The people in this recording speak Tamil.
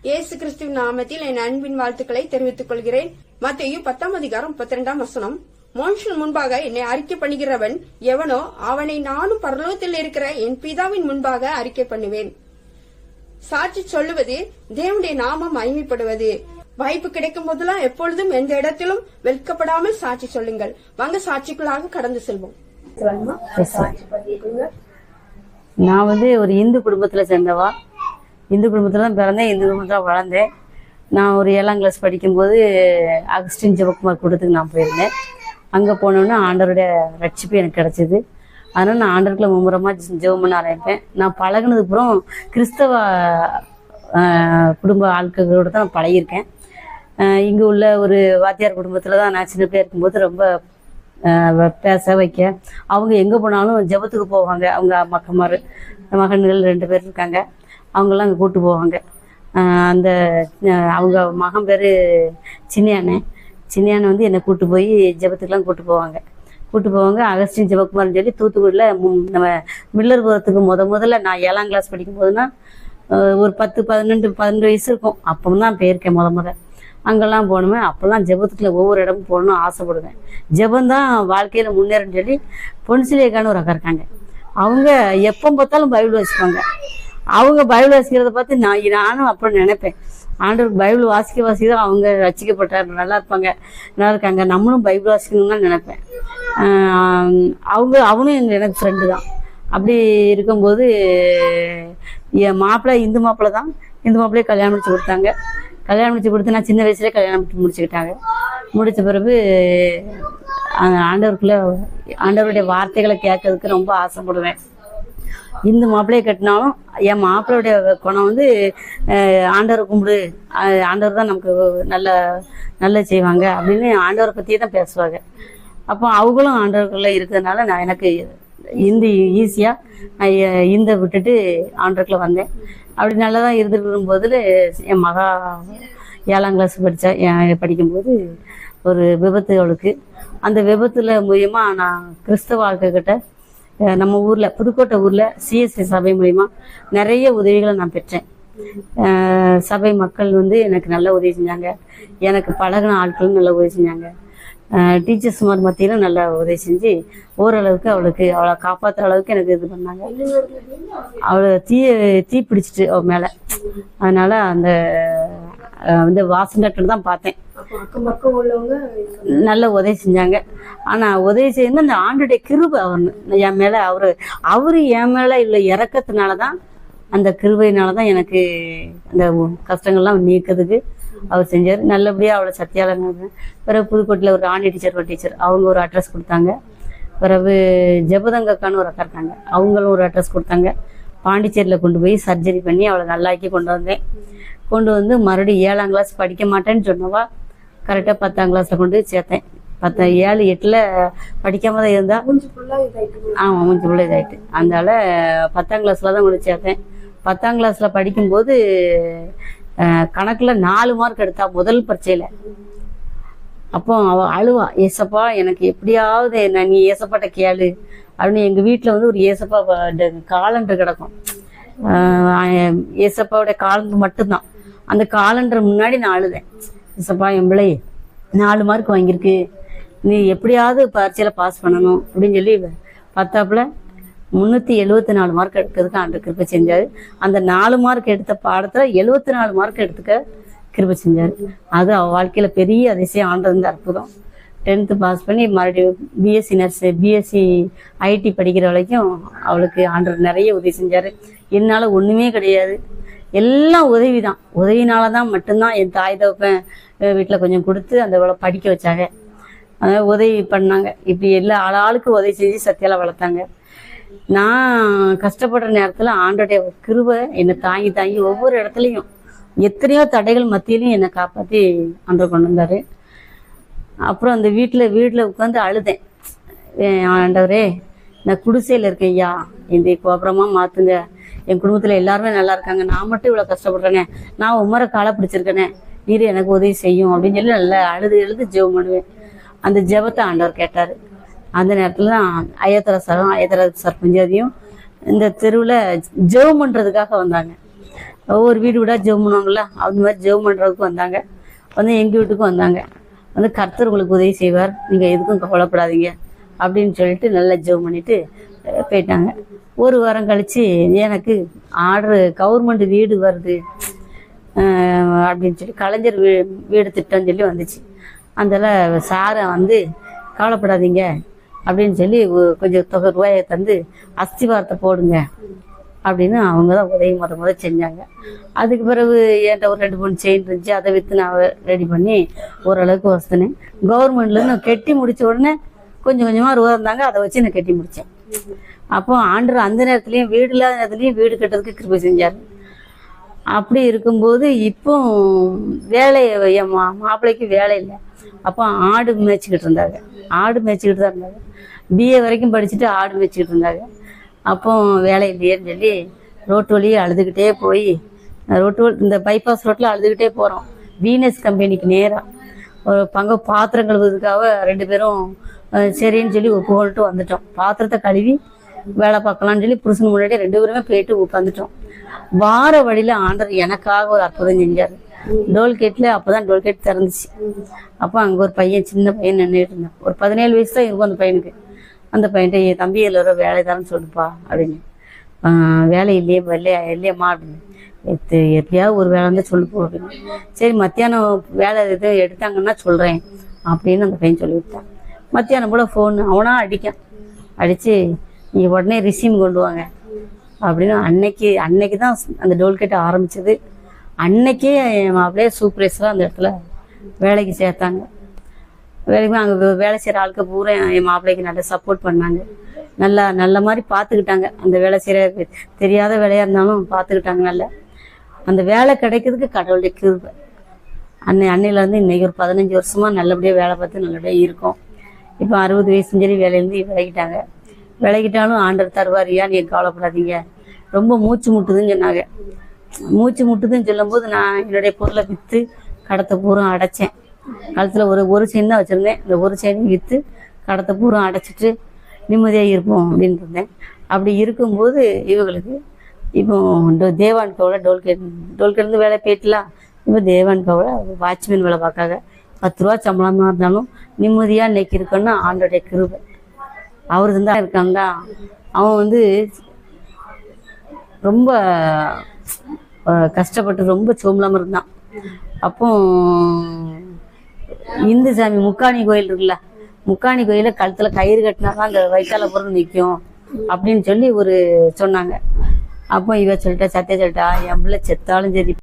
இயேசு கிறிஸ்துவின் நாமத்தில் என் அன்பின் வாழ்த்துக்களை தெரிவித்துக் கொள்கிறேன். மத்தேயு 10:32 மனுஷன் முன்பாக என்னை அறிக்கை பண்ணுகிறவன் எவனோ அவனை நானும் பரலோகத்தில் இருக்கிற என் பிதாவின் முன்பாக அறிக்கை பண்ணுவேன். சாட்சி சொல்லுவது தேவனுடைய நாமம் மகிமைப்படுவது. வாய்ப்பு கிடைக்கும் போதெல்லாம் எப்பொழுதும் எந்த இடத்திலும் வெட்கப்படாமல் சாட்சி சொல்லுங்கள். வாங்க சாட்சிக்குள்ளாக கடந்து செல்வோம். நான் ஒரு இந்து குடும்பத்துல சேர்ந்தவா. இந்து குடும்பத்துல தான் பிறந்தேன், இந்து குடும்பத்துல வளர்ந்தேன். நான் ஒரு 7ஆம் கிளாஸ் படிக்கும்போது அகஸ்டின் ஜெபக்குமார் கூட்டத்துக்கு நான் போயிருந்தேன். அங்கே போனோன்னா ஆண்டவருடைய ரட்சிப்பு எனக்கு கிடச்சிது. அதனால் நான் ஆண்டவருக்குள்ள மும்முரமாக ஜெபம் பண்ண ஆரம்பிப்பேன். நான் பழகினதுக்கு அப்புறம் கிறிஸ்தவ குடும்ப ஆட்களோடு தான் நான் பழகியிருக்கேன். இங்கே உள்ள ஒரு வாத்தியார் குடும்பத்தில் தான் நான் சின்ன பிள்ளையா இருக்கும்போது ரொம்ப பேச வைக்க, அவங்க எங்கே போனாலும் ஜெபத்துக்கு போவாங்க. அவங்க மகன்கள் 2 பேர் இருக்காங்க, அவங்கெல்லாம் அங்கே கூப்பிட்டு போவாங்க. அந்த அவங்க மகன் பேர் சின்னியானே என்னை கூப்பிட்டு போய் ஜெபத்துக்கெலாம் கூப்பிட்டு போவாங்க. அகஸ்டின் ஜெபக்குமார்னு சொல்லி தூத்துக்குடியில் நம்ம மில்லர்புரத்துக்கு முதல்ல நான் 7ஆம் கிளாஸ் படிக்கும்போதுனா ஒரு 10-12 வயசு இருக்கும். அப்போ தான் போயிருக்கேன் முத அங்கெல்லாம் போகணுமே. அப்போல்லாம் ஜெபத்துக்குள்ள ஒவ்வொரு இடமும் போகணும்னு ஆசைப்படுவேன். ஜெபந்தான் வாழ்க்கையில் முன்னேறன்னு சொல்லி பொன்சிலேக்கான ஒரு அக்கா இருக்காங்க. அவங்க எப்போ பார்த்தாலும் பைபிள் வாசிப்பாங்க. அவங்க பைபிள் வாசிக்கிறத பார்த்து நானும் அப்புறம் நினைப்பேன், ஆண்டவருக்கு பைபிள் வாசிக்க தான் அவங்க ரசிக்கப்பட்டார், நல்லா இருக்காங்க, நம்மளும் பைபிள் வாசிக்கணும்னு தான் நினைப்பேன். அவனும் எனக்கு ஃப்ரெண்டு தான். அப்படி இருக்கும்போது என் மாப்பிள்ளை இந்து மாப்பிள்ளையே கல்யாணம் முடிச்சு கொடுத்து நான் சின்ன வயசுலேயே கல்யாணம் முடிச்சுக்கிட்டாங்க. முடித்த பிறகு ஆண்டவருடைய வார்த்தைகளை கேட்கறதுக்கு ரொம்ப ஆசைப்படுவேன். இந்து மாப்பிள்ளையை கட்டினாலும் என் மாப்பிள்ளையுடைய குணம் ஆண்டவரை கும்பிடு, ஆண்டவர் தான் நமக்கு நல்ல செய்வாங்க அப்படின்னு ஆண்டவரை பற்றியே தான் பேசுவாங்க. அப்போ அவங்களும் ஆண்டவருக்குள்ளே இருக்கிறதுனால எனக்கு இந்து ஈஸியாக நான் இந்தை விட்டுட்டு ஆண்டவருக்குள்ளே வந்தேன். அப்படி நல்லா தான் இருந்துட்டு வரும்போது என் மகா 7ஆம் கிளாஸ் படிக்கும்போது ஒரு விபத்து அவளுக்கு. அந்த விபத்தில் மூலியமாக நான் கிறிஸ்தவ வாழ்க்கைக்கிட்ட நம்ம ஊரில் புதுக்கோட்டை ஊரில் சிஎஸ்சி சபை மூலிமா நிறைய உதவிகளை நான் பெற்றேன். சபை மக்கள் எனக்கு நல்ல உதவி செஞ்சாங்க. எனக்கு பழகின ஆட்களும் நல்ல உதவி செஞ்சாங்க. டீச்சர்ஸ் மத்தியிலும் நல்லா உதவி செஞ்சு ஓரளவுக்கு அவளை காப்பாற்றுற அளவுக்கு எனக்கு இது பண்ணாங்க. அவளை தீ பிடிச்சிட்டு அவ மேலே. அதனால அந்த வாசன் டாக்டர் தான் பார்த்தேன், நல்ல உதவி செஞ்சாங்க. ஆனால் உதவி செய்யணும் அந்த ஆண்டுடைய கிருபை என் மேலே அவரு என் மேலே இல்லை இறக்கத்தினால தான், அந்த கிருபையினால தான் எனக்கு அந்த கஷ்டங்கள்லாம் நீக்கிறதுக்கு அவர் செஞ்சார். நல்லபடியாக அவளை சத்தியாளங்க. பிறகு புதுக்கோட்டையில் ஒரு ஆணி டீச்சர் அவங்க ஒரு அட்ரஸ் கொடுத்தாங்க. பிறகு ஜெபதங்கக்கான்னு ஒரு அக்கா இருக்காங்க, அவங்களும் ஒரு அட்ரஸ் கொடுத்தாங்க. பாண்டிச்சேரியில் கொண்டு போய் சர்ஜரி பண்ணி அவளை நல்லாக்கி கொண்டு வந்து மறுபடியும் 7ஆம் கிளாஸ் படிக்க மாட்டேன்னு சொன்னவா கரெக்டாக 10ஆம் கிளாஸில் கொண்டு சேர்த்தேன். 7, 8 படிக்காம தான் இருந்தா. ஆமாம், மூஞ்சி பிள்ளை இதாயிட்டு. அதனால 10ஆம் கிளாஸில் தான் கொண்டு சேர்த்தேன். 10ஆம் கிளாஸில் படிக்கும்போது கணக்கில் 4 மார்க் எடுத்தா முதல் பரீட்சையில். அப்போ அவள் அழுவா, ஏசப்பா எனக்கு எப்படியாவது நீ ஏசப்பாட்ட கேளு அப்படின்னு. எங்கள் வீட்டில் ஒரு ஏசப்பா காலண்டர் கிடக்கும், ஏசப்பாவுடைய காலண்டர் மட்டும்தான். அந்த காலண்டர் முன்னாடி நான் அழுதேன், ஏசப்பா என் பிள்ளை 4 மார்க் வாங்கியிருக்கு, நீ எப்படியாவது பரீட்சையில் பாஸ் பண்ணணும் அப்படின்னு சொல்லி 10ஆப்புல 374 மார்க் எடுக்கிறதுக்கு ஆண்டு கிருபை செஞ்சார். அந்த 4 மார்க் எடுத்த பாடத்தில் 74 மார்க் எடுத்துக்க கிருபை செஞ்சார். அது அவள் வாழ்க்கையில் பெரிய அதிசயம், ஆண்டது அற்புதம். 10th பாஸ் பண்ணி மறுபடியும் பிஎஸ்சி நர்ஸு, பிஎஸ்சி ஐடி படிக்கிற வரைக்கும் அவளுக்கு ஆண்டவர் நிறைய உதவி செஞ்சார். என்னால் ஒன்றுமே கிடையாது, எல்லாம் உதவி தான். உதவினால தான் மட்டும்தான் என் தாய் தகப்பன் வீட்டில் கொஞ்சம் கொடுத்து அந்த இவளை படிக்க வச்சாங்க. அதாவது உதவி பண்ணாங்க. இப்படி எல்லா ஆளுக்கு உதவி செஞ்சு சத்தியால வளர்த்தாங்க. நான் கஷ்டப்படுற நேரத்தில் ஆண்டோடைய கிருபை என்னை தாங்கி ஒவ்வொரு இடத்துலையும் எத்தனையோ தடைகள் மத்தியிலையும் என்னை காப்பாற்றி ஆண்டவர் கொண்டு வந்தார். அப்புறம் அந்த வீட்டில் உட்காந்து அழுதேன், ஆண்டவரே நான் குடிசையில் இருக்கேன் ஐயா, இந்த கோபுரமாக மாற்றுங்க, என் குடும்பத்தில் எல்லாருமே நல்லா இருக்காங்க, நான் மட்டும் இவ்வளோ கஷ்டப்படுறேனே, நான் உமரை காலை பிடிச்சிருக்கேனே, நீர் எனக்கு உதவி செய்யும் அப்படின்னு சொல்லி நல்லா அழுது ஜெபம் பண்ணுவேன். அந்த ஜெபத்தை ஆண்டவர் கேட்டார். அந்த நேரத்தில் தான் ஐயத்தர சார் பஞ்சாதியும் இந்த தெருவில் ஜெபம் பண்ணுறதுக்காக வந்தாங்க. ஒவ்வொரு வீடு வீடாக ஜெபம் பண்ணுவாங்கள்ல, அந்த மாதிரி ஜெபம் பண்ணுறதுக்கு வந்தாங்க. வந்து எங்கள் வீட்டுக்கும் வந்தாங்க. வந்து கர்த்தர் உங்களுக்கு உதவி செய்வார், நீங்கள் எதுக்கும் கவலைப்படாதீங்க அப்படின்னு சொல்லிட்டு நல்லா ஜெபம் பண்ணிட்டு போயிட்டாங்க. ஒரு வாரம் கழித்து எனக்கு ஆர்டரு கவர்மெண்ட் வீடு வருது அப்படின்னு சொல்லி கலைஞர் வீடு திட்டம்னு சொல்லி வந்துச்சு. அதில் சாரை வந்து கவலைப்படாதீங்க அப்படின்னு சொல்லி கொஞ்சம் தொகை ரூபாயை தந்து அஸ்திவாரத்தை போடுங்க அப்படின்னு அவங்க தான் உதவி முத செஞ்சாங்க. அதுக்கு பிறகு என்கிட்ட ஒரு 2-3 செயின் இருந்துச்சு, அதை விற்று நான் ரெடி பண்ணி ஓரளவுக்கு வசதினேன். கவர்மெண்ட்லேருந்து நான் கட்டி முடித்த உடனே கொஞ்சம் கொஞ்சமாக ரூபா இருந்தாங்க, அதை வச்சு நான் கட்டி முடித்தேன். அப்போ ஆண்டவர் அந்த நேரத்துலையும் வீடு இல்லாத நேரத்துலையும் வீடு கட்டுறதுக்கு கிருபை செஞ்சார். அப்படி இருக்கும்போது இப்போ வேலை என் மாப்பிள்ளைக்கு வேலை இல்லை. அப்போ ஆடு மேய்ச்சிக்கிட்டு இருந்தாங்க. தான் இருந்தாங்க. BA வரைக்கும் படிச்சுட்டு ஆடு மேய்ச்சிக்கிட்டு இருந்தாங்க. அப்போ வேலை இல்லையேன்னு சொல்லி ரோட்டு வழியே அழுதுகிட்டே போய் இந்த பைபாஸ் ரோட்டில் அழுதுகிட்டே போகிறோம். வீனஸ் கம்பெனிக்கு நேராக ஒரு பாத்திரம் கழுவுறதுக்காக 2 பேரும் சரின்னு சொல்லி ஒப்புக்கொண்டு வந்துட்டோம். பாத்திரத்தை கழுவி வேலை பார்க்கலான்னு சொல்லி புருஷன் முன்னாடி 2 பேருமே போயிட்டு உட்காந்துட்டோம். வார வழியில் ஆண்டவர் எனக்காக ஒரு அற்புதம் செஞ்சார். டோல்கேட்டில் அப்போ தான் டோல்கேட் திறந்துச்சு. அப்போ அங்கே ஒரு பையன், சின்ன பையன் நின்றுட்டு இருந்தான். ஒரு 17 வயசு தான் இருக்கும் அந்த பையனுக்கு. அந்த பையன்ட்ட என் தம்பி எல்லார வேலை தானே சொல்லுப்பா அப்படின்னு. வேலை இல்லையம்மா அப்படின்னு. எப்படியாவது ஒரு வேலை இருந்தால் சொல்லுப்போம் அப்படின்னு. சரி மத்தியானம் வேலை எதுவும் எடுத்தாங்கன்னா சொல்கிறேன் அப்படின்னு அந்த பையன் சொல்லிவிட்டான். மத்தியானம் போல் ஃபோன் அவனா அடித்து நீங்கள் உடனே ரிசீம் கொண்டு வாங்க அப்படின்னு. அன்னைக்கு தான் அந்த டோல்கேட் ஆரம்பிச்சது. அன்னைக்கே என் மாப்பிள்ளையே சூப்பர்வைசராக அந்த இடத்துல வேலைக்கு சேர்த்தாங்க. வேலைக்கு அங்கே வேலை செய்கிற ஆளுக்கு பூரா என் மாப்பிள்ளைக்கு நல்லா சப்போர்ட் பண்ணாங்க. நல்ல மாதிரி பார்த்துக்கிட்டாங்க. அந்த வேலை செய்கிற தெரியாத வேலையாக இருந்தாலும் பார்த்துக்கிட்டாங்க. நல்லா அந்த வேலை கிடைக்கிறதுக்கு கடவுளுடைய கிருபை. அன்னையிலேருந்து இன்னைக்கு ஒரு 15 வருஷமாக நல்லபடியாக வேலை பார்த்து நல்லபடியாக இருக்கோம். இப்போ 60 வயசு சரி வேலையிலேருந்து விலகிட்டாங்க. விலகிட்டாலும் ஆண்டவர் தருவாரியா, நீங்கள் கவலைப்படாதீங்க. ரொம்ப மூச்சு முட்டுதுன்னு சொன்னாங்க. மூச்சு முட்டுதுன்னு சொல்லும்போது நான் என்னுடைய பொருளை விற்று கடத்தை பூரா அடைச்சேன். கழுத்தில் ஒரு செயின் தான் வச்சுருந்தேன். இந்த ஒரு செயினையும் விற்று கடத்தை பூரா அடைச்சிட்டு நிம்மதியாக இருப்போம் அப்படின்னு இருந்தேன். அப்படி இருக்கும்போது இவங்களுக்கு இப்போ தேவான் பவுல டோல்கேட்லேருந்து வேலை போயிட்டுலாம். இப்போ தேவான் பவுல வாட்ச்மேன் வேலை பார்க்காங்க. 10 ரூபா சம்பளமாக இருந்தாலும் நிம்மதியாக இன்னைக்கு இருக்கணும்னா ஆண்டோடைய கிருபை. அவரு தான் இருக்காங்க. அவன் வந்து ரொம்ப கஷ்டப்பட்டு ரொம்ப சோம்பலாமல் இருந்தான். அப்போ இந்து சாமி முக்காணி கோயில் இருக்குல்ல, முக்காணி கோயில கழுத்துல கயிறு கட்டினாதான் அந்த வயிற்றால பொருள் நிற்கும் அப்படின்னு சொல்லி சொன்னாங்க. அப்போ இவ சொல்லிட்டா, சத்தியா சொல்லிட்டா, என் பிள்ளை செத்தாலும் சரி